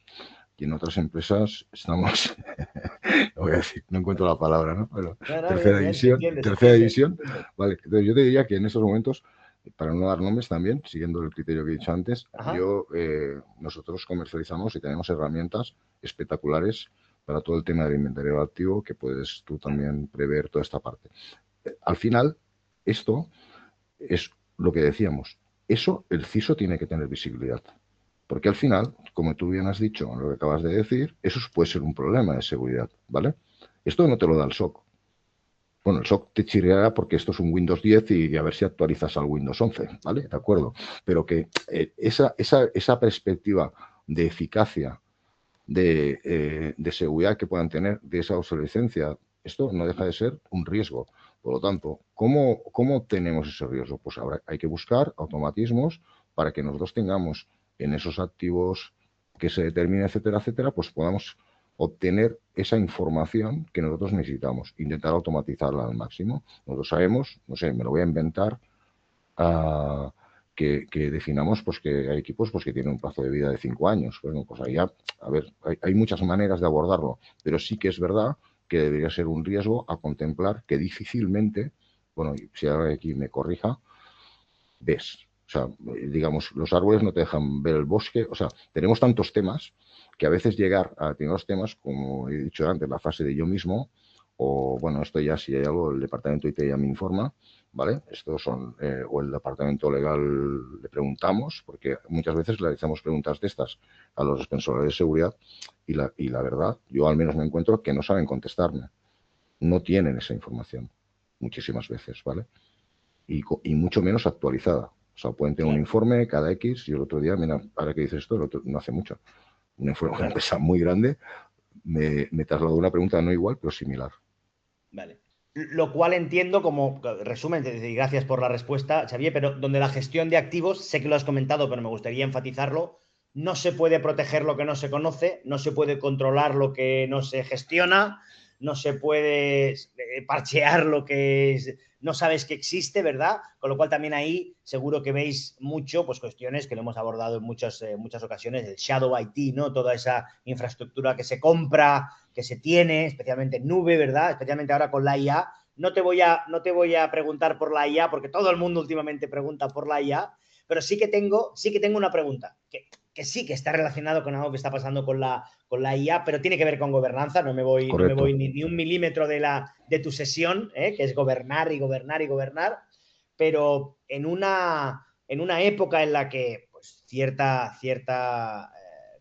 y en otras empresas estamos, voy a decir, no encuentro la palabra, ¿no? Pero No, tercera bien, se división, entiende, se tercera entiende, se división, entiende. vale. Entonces yo te diría que en estos momentos, para no dar nombres también, siguiendo el criterio que he dicho antes, Ajá. nosotros comercializamos y tenemos herramientas espectaculares para todo el tema del inventario activo, que puedes tú también prever toda esta parte. Al final, esto es lo que decíamos. Eso el CISO tiene que tener visibilidad. Porque al final, como tú bien has dicho, lo que acabas de decir, eso puede ser un problema de seguridad, ¿vale? Esto no te lo da el SOC. Bueno, el SOC te chirreará porque esto es un Windows 10 y a ver si actualizas al Windows 11, ¿vale? De acuerdo. Pero que esa perspectiva de eficacia, de seguridad que puedan tener, de esa obsolescencia, Esto no deja de ser un riesgo. Por lo tanto, ¿cómo obtenemos ese riesgo? Pues ahora hay que buscar automatismos para que nosotros tengamos en esos activos que se determinen, etcétera, etcétera, pues podamos obtener esa información que nosotros necesitamos, intentar automatizarla al máximo. Nosotros sabemos, no sé, me lo voy a inventar, ah, que definamos pues que hay equipos pues que tienen un plazo de vida de 5 años. Bueno, pues ahí ya, a ver, hay muchas maneras de abordarlo, pero sí que es verdad que debería ser un riesgo a contemplar que difícilmente, bueno, si ahora aquí me corrija, ves. O sea, digamos, los árboles no te dejan ver el bosque. O sea, tenemos tantos temas que a veces llegar a determinados temas, como he dicho antes, la fase de yo mismo, o bueno, esto ya si hay algo, el departamento IT ya me informa, ¿vale? Estos son, o el departamento legal le preguntamos, porque muchas veces le realizamos preguntas de estas a los responsables de seguridad y la verdad, yo al menos me encuentro que no saben contestarme, no tienen esa información muchísimas veces, ¿vale? Y mucho menos actualizada. O sea, pueden tener un Claro, informe cada X y el otro día, mira, ahora que dices esto, no hace mucho, un informe de una claro. empresa muy grande me trasladó una pregunta no igual, pero similar. Vale. Lo cual entiendo como resumen, y gracias por la respuesta, Xavier, pero donde la gestión de activos, sé que lo has comentado, pero me gustaría enfatizarlo, no se puede proteger lo que no se conoce, no se puede controlar lo que no se gestiona, no se puede parchear lo que no sabes que existe, ¿verdad? Con lo cual también ahí seguro que veis mucho, pues cuestiones que lo hemos abordado en muchas ocasiones, el shadow IT, ¿no? Toda esa infraestructura que se compra, que se tiene, especialmente en nube, ¿verdad? Especialmente ahora con la IA. No te voy a preguntar por la IA, porque todo el mundo últimamente pregunta por la IA, pero sí que tengo una pregunta, que sí que está relacionado con algo que está pasando con la IA, pero tiene que ver con gobernanza, no me voy Correcto. ni un milímetro de tu sesión, que es gobernar y gobernar y gobernar, pero en una época en la que pues, cierta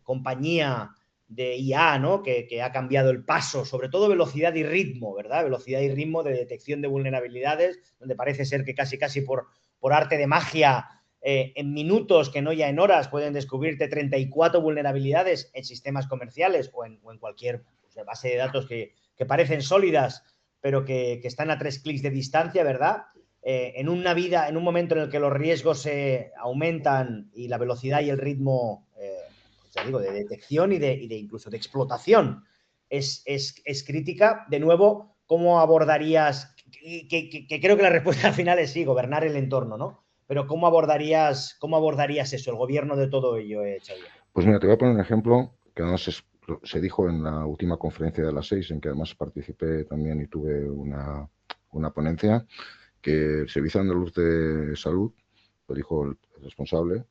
compañía de IA, ¿no? Que ha cambiado el paso, sobre todo velocidad y ritmo, ¿verdad? Velocidad y ritmo de detección de vulnerabilidades, donde parece ser que casi, casi por arte de magia, en minutos, que no ya en horas, pueden descubrirte 34 vulnerabilidades en sistemas comerciales o en cualquier pues, base de datos que parecen sólidas, pero que están a 3 clics de distancia, ¿verdad? En un momento en el que los riesgos se aumentan y la velocidad y el ritmo, pues ya digo, de detección y de incluso de explotación es crítica. De nuevo, ¿cómo abordarías? Que creo que la respuesta al final es sí, gobernar el entorno, ¿no? Pero ¿cómo abordarías eso, el gobierno de todo ello, Xavier? Pues mira, te voy a poner un ejemplo que además se dijo en la última conferencia de las 6, en que además participé también y tuve una ponencia, que el Servicio Andaluz de Salud, lo dijo el responsable,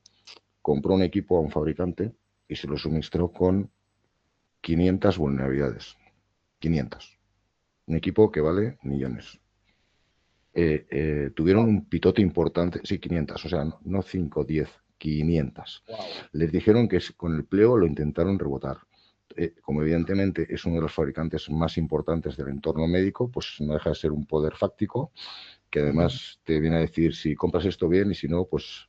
compró un equipo a un fabricante y se lo suministró con 500 vulnerabilidades. 500. Un equipo que vale millones. Tuvieron Wow, un pitote importante, sí, 500, o sea, no 5, 10, 500. wow. Les dijeron que con el pliego lo intentaron rebotar. Como evidentemente es uno de los fabricantes más importantes del entorno médico, pues no deja de ser un poder fáctico, que además te viene a decir si compras esto bien y si no, pues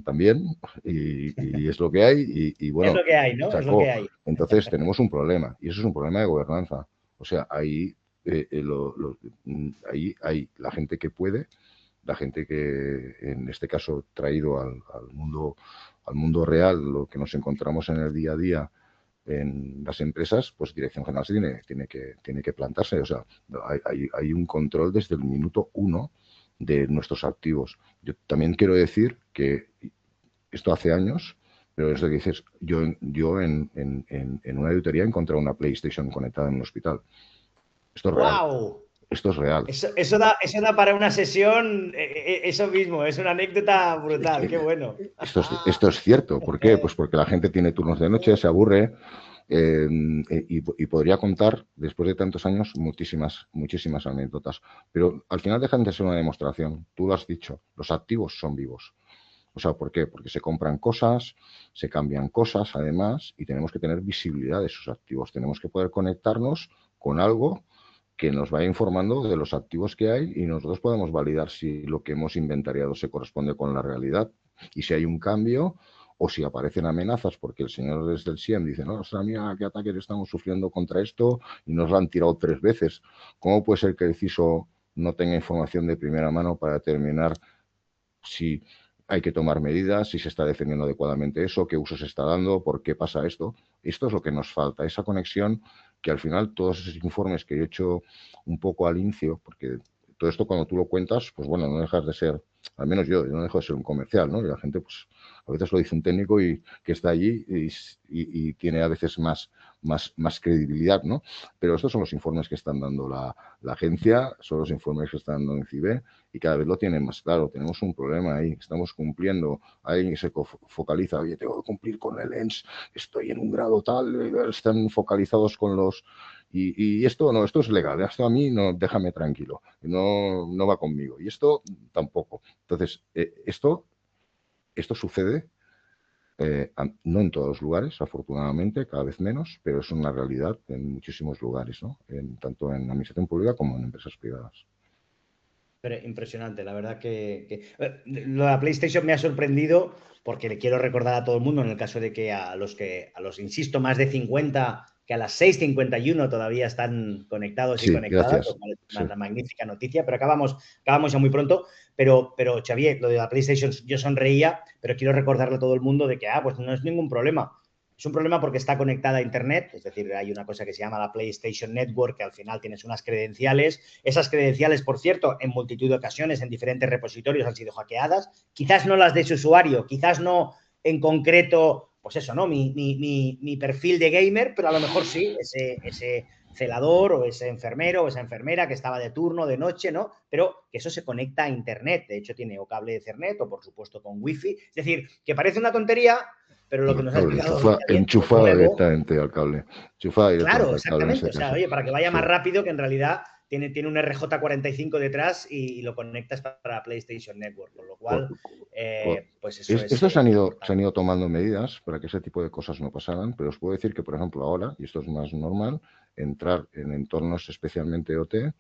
también, y es lo que hay, y Es bueno, lo que hay, ¿no? Es lo que sacó. hay. Entonces tenemos un problema, y eso es un problema de gobernanza. O sea, ahí hay la gente que puede, la gente que, en este caso, traído al mundo real, lo que nos encontramos en el día a día en las empresas, pues Dirección General tiene que plantarse. O sea, hay un control desde el minuto uno de nuestros activos. Yo también quiero decir que esto hace años, pero es lo que dices, yo en una auditoría he encontrado una PlayStation conectada en un hospital. Esto es real, ¡Wow! esto es real. Eso da para una sesión, eso mismo, es una anécdota Es brutal, qué que bueno. esto es cierto. ¿Por qué? Pues porque la gente tiene turnos de noche, se aburre, y podría contar, después de tantos años, muchísimas, muchísimas anécdotas. Pero al final dejan de ser una demostración. Tú lo has dicho, los activos son vivos. O sea, ¿por qué? Porque se compran cosas, se cambian cosas, además, y tenemos que tener visibilidad de esos activos. Tenemos que poder conectarnos con algo que nos vaya informando de los activos que hay y nosotros podemos validar si lo que hemos inventariado se corresponde con la realidad y si hay un cambio o si aparecen amenazas porque el señor desde el SIEM dice, no, ostras, mira qué ataques estamos sufriendo contra esto y nos lo han tirado 3 veces. ¿Cómo puede ser que el CISO no tenga información de primera mano para determinar si hay que tomar medidas, si se está defendiendo adecuadamente eso, qué uso se está dando, por qué pasa esto? Esto es lo que nos falta, esa conexión que al final todos esos informes que he hecho un poco al inicio, porque todo esto cuando tú lo cuentas, pues bueno, no dejas de ser, al menos yo no dejo de ser un comercial, ¿no? Y la gente, pues a veces lo dice un técnico y que está allí y tiene a veces más credibilidad, ¿no? Pero estos son los informes que están dando la agencia, son los informes que están dando en CIBE y cada vez lo tienen más claro. Tenemos un problema ahí, estamos cumpliendo, alguien se focaliza, oye, tengo que cumplir con el ENS, estoy en un grado tal, están focalizados con los... Y esto no, esto es legal, esto a mí no, déjame tranquilo, no va conmigo. Y esto tampoco. Entonces, esto sucede, no en todos los lugares, afortunadamente, cada vez menos, pero es una realidad en muchísimos lugares, ¿no? Tanto en administración pública como en empresas privadas. Pero impresionante, la verdad lo de la PlayStation me ha sorprendido porque le quiero recordar a todo el mundo en el caso de a los insisto, más de 50, que a las 6:51 todavía están conectados y Sí, conectadas, lo gracias. cual es Sí. una magnífica noticia, pero acabamos ya muy pronto. Pero Xavier, lo de la PlayStation yo sonreía, pero quiero recordarle a todo el mundo de que, pues no es ningún problema. Es un problema porque está conectada a Internet, es decir, hay una cosa que se llama la PlayStation Network, que al final tienes unas credenciales. Esas credenciales, por cierto, en multitud de ocasiones, en diferentes repositorios han sido hackeadas. Quizás no las de su usuario, quizás no en concreto, pues eso, ¿no? Mi perfil de gamer, pero a lo mejor sí, ese celador o ese enfermero o esa enfermera que estaba de turno, de noche, ¿no? Pero que eso se conecta a Internet. De hecho, tiene o cable de Ethernet o, por supuesto, con Wi-Fi. Es decir, que parece una tontería, pero lo que nos ha Cable, explicado Xavier, desde enchufada luego, directamente al cable. Enchufada claro, directamente al cable en exactamente. ese O sea, caso. oye, para que vaya Sí. más rápido, que en realidad tiene un RJ45 detrás y lo conectas para PlayStation Network, con lo cual, pues eso es Estos se han importante. ido tomando medidas para que ese tipo de cosas no pasaran, pero os puedo decir que, por ejemplo, ahora, y esto es más normal, entrar en entornos especialmente OT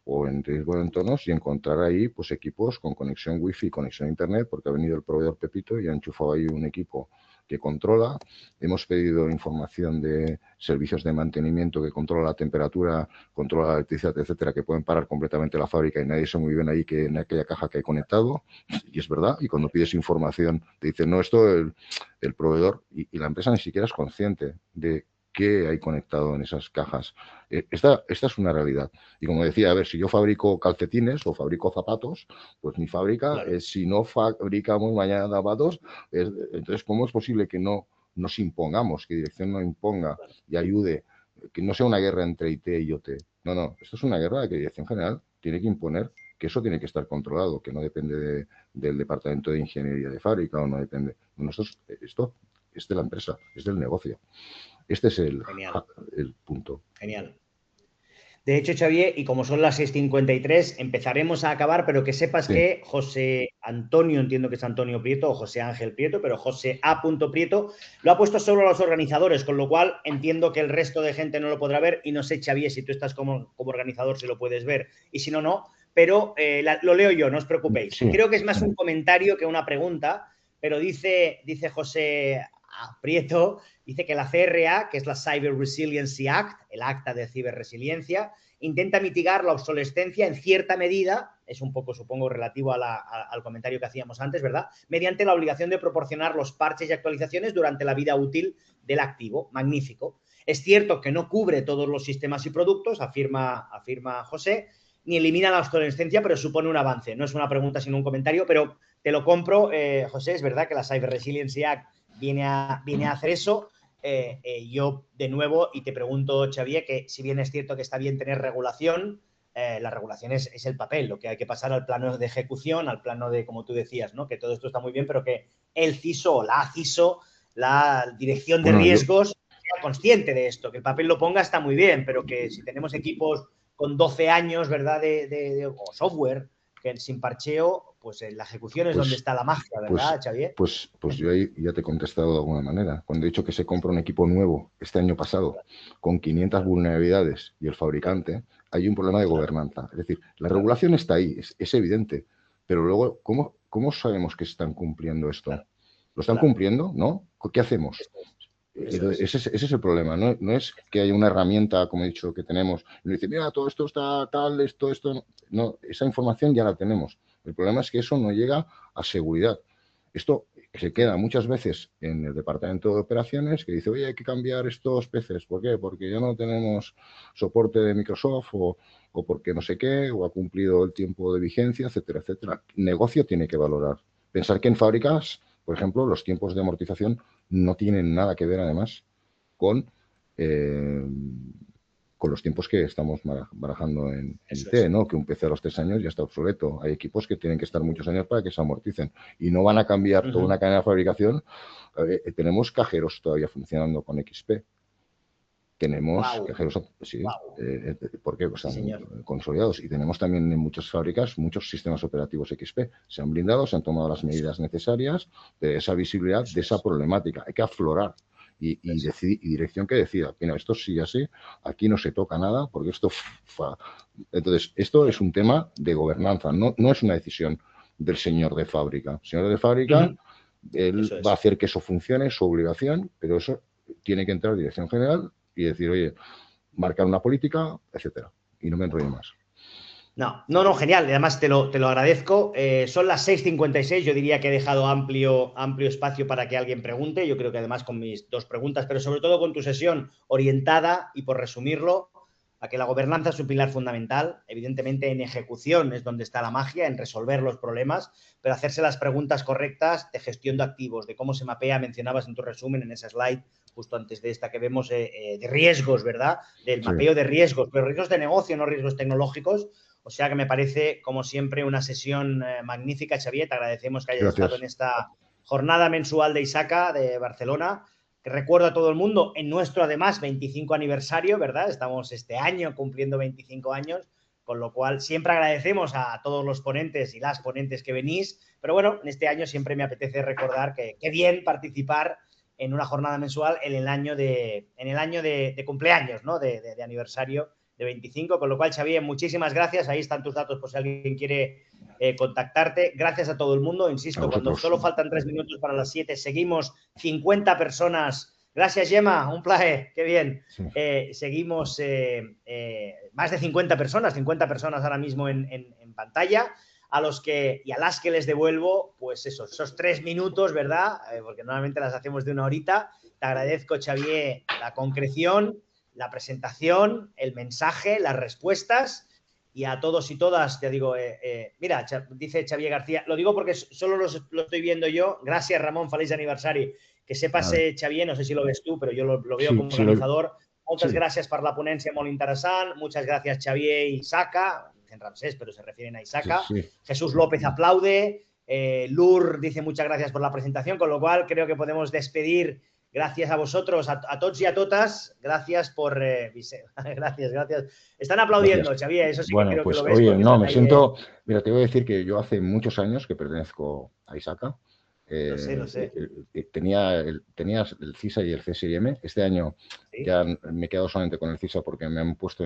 o en riesgo de entornos y encontrar ahí pues equipos con conexión wifi y conexión a internet, porque ha venido el proveedor Pepito y ha enchufado ahí un equipo que controla. Hemos pedido información de servicios de mantenimiento que controla la temperatura, controla la electricidad, etcétera, que pueden parar completamente la fábrica y nadie sabe muy bien ahí que en aquella caja que hay conectado. Y es verdad, y cuando pides información te dicen, no, esto el proveedor y la empresa ni siquiera es consciente de qué hay conectado en esas cajas. Esta es una realidad. Y como decía, a ver, si yo fabrico calcetines o fabrico zapatos, pues mi fábrica, Claro. si no fabricamos mañana zapatos, entonces, ¿cómo es posible que no nos impongamos, que dirección no imponga y ayude, que no sea una guerra entre IT y OT? No, no, esto es una guerra de que Dirección General tiene que imponer que eso tiene que estar controlado, que no depende del departamento de ingeniería de fábrica o no depende. Bueno, esto es de la empresa, es del negocio. Este es Genial, el punto. genial. De hecho, Xavier, y como son las 6:53, empezaremos a acabar, pero que sepas Sí, que José Antonio, entiendo que es Antonio Prieto o José Ángel Prieto, pero José A. Prieto, lo ha puesto solo a los organizadores, con lo cual entiendo que el resto de gente no lo podrá ver y no sé, Xavier, si tú estás como organizador, si lo puedes ver y si no, no, pero lo leo yo, no os preocupéis. sí, Creo que es más sí. un comentario que una pregunta, pero dice José Prieto, dice que la CRA, que es la Cyber Resiliency Act, el acta de ciberresiliencia, intenta mitigar la obsolescencia en cierta medida, es un poco, supongo, relativo al comentario que hacíamos antes, ¿verdad? Mediante la obligación de proporcionar los parches y actualizaciones durante la vida útil del activo. Magnífico. Es cierto que no cubre todos los sistemas y productos, afirma José, ni elimina la obsolescencia, pero supone un avance. No es una pregunta, sino un comentario, pero te lo compro, José, es verdad que la Cyber Resiliency Act viene a hacer eso. Yo, de nuevo, y te pregunto, Xavier, que si bien es cierto que está bien tener regulación, la regulación es el papel, lo que hay que pasar al plano de ejecución, al plano de, como tú decías, ¿no? Que todo esto está muy bien, pero que el CISO, la CISO, la dirección de Bueno, riesgos, sea consciente de esto, que el papel lo ponga está muy bien, pero que si tenemos equipos con 12 años, ¿verdad? O software que sin parcheo, pues en la ejecución es donde pues está la magia, ¿verdad, Xavier? pues yo ahí ya te he contestado de alguna manera. Cuando he dicho que se compra un equipo nuevo este año pasado con 500 vulnerabilidades y el fabricante, hay un problema de gobernanza. Es decir, la regulación está ahí, es evidente, pero luego, ¿cómo sabemos que están cumpliendo esto? ¿Lo están Claro, cumpliendo? ¿No? ¿Qué hacemos? eso es. Eso Entonces, es. ese es el problema, ¿no? No es que haya una herramienta, como he dicho, que tenemos, y nos dice, mira, todo esto está tal, esto. No, esa información ya la tenemos. El problema es que eso no llega a seguridad. Esto se queda muchas veces en el departamento de operaciones que dice, oye, hay que cambiar estos peces. ¿Por qué? Porque ya no tenemos soporte de Microsoft o porque no sé qué, o ha cumplido el tiempo de vigencia, etcétera, etcétera. El negocio tiene que valorar. Pensar que en fábricas, por ejemplo, los tiempos de amortización no tienen nada que ver, además, con, eh, con los tiempos que estamos barajando en Eso IT, es. ¿no? Que un PC a los 3 años ya está obsoleto. Hay equipos que tienen que estar muchos años para que se amorticen y no van a cambiar toda Ujú. una cadena de fabricación. Tenemos cajeros todavía funcionando con XP. Tenemos Wow, cajeros, sí, wow. porque Sí, están señor. consolidados. Y tenemos también en muchas fábricas muchos sistemas operativos XP. Se han blindado, se han tomado las Eso, medidas necesarias de esa visibilidad, de eso esa es. problemática. Hay que aflorar Eso es. y dirección que decida, mira, esto sí ya sé, aquí no se toca nada, porque esto... Entonces, esto es Claro. un tema de gobernanza, no es una decisión del señor de fábrica. El señor de fábrica, Ujú. él Eso va a es. hacer que eso funcione, es su obligación, pero eso tiene que entrar dirección general y decir, oye, marcar una política, etcétera. Y no me enrollo más. No, no, no, genial. Además, te lo agradezco. Son las 6:56. Yo diría que he dejado amplio espacio para que alguien pregunte. Yo creo que además con mis dos preguntas, pero sobre todo con tu sesión orientada y por resumirlo, a que la gobernanza es un pilar fundamental. Evidentemente, en ejecución es donde está la magia, en resolver los problemas, pero hacerse las preguntas correctas de gestión de activos, de cómo se mapea, mencionabas en tu resumen, en esa slide, justo antes de esta que vemos, de riesgos, ¿verdad? Del Sí, mapeo de riesgos, pero riesgos de negocio, no riesgos tecnológicos. O sea que me parece, como siempre, una sesión magnífica, Xavier. Te agradecemos que hayas estado en gracias. esta jornada mensual de ISACA de Barcelona. Que recuerdo a todo el mundo, en nuestro además 25 aniversario, ¿verdad? Estamos este año cumpliendo 25 años, con lo cual siempre agradecemos a todos los ponentes y las ponentes que venís. Pero bueno, en este año siempre me apetece recordar que qué bien participar en una jornada mensual en el año de cumpleaños, ¿no? De aniversario de 25, con lo cual, Xavier, muchísimas gracias. Ahí están tus datos por si alguien quiere contactarte. Gracias a todo el mundo. A Insisto, cuando vosotros. solo faltan 3 minutos para las 7, seguimos 50 personas. Gracias, Gemma. Un placer. Qué bien. Sí. Seguimos más de 50 personas ahora mismo en pantalla a los que y a las que les devuelvo, pues esos 3 minutos, ¿verdad? Porque normalmente las hacemos de una horita. Te agradezco, Xavier, la concreción, la presentación, el mensaje, las respuestas. Y a todos y todas, te digo, mira, dice Xavier García, lo digo porque solo lo estoy viendo yo. Gracias, Ramón, feliz aniversario. Que sepas, Vale. Xavier, no sé si lo ves tú, pero yo lo veo Sí, como sí, organizador. Moltes sí, gràcies per la ponència molt interessant. Muchas gracias, Xavier Isaka. Dicen Ramsés, pero se refieren a sí, Isaka. sí. Jesús López aplaude. Lur dice muchas gracias por la presentación, con lo cual creo que podemos despedir. Gracias a vosotros, a todos y a todas. Gracias por... gracias. Están Gracias. aplaudiendo, Xavier. Eso sí que Bueno, creo que pues lo ves oye, porque no, están me ahí. siento, mira, te voy a decir que yo hace muchos años que pertenezco a ISACA. Lo sé, lo sé. Tenías el CISA y el CSIM. Este año Sí. ya me he quedado solamente con el CISA porque me han puesto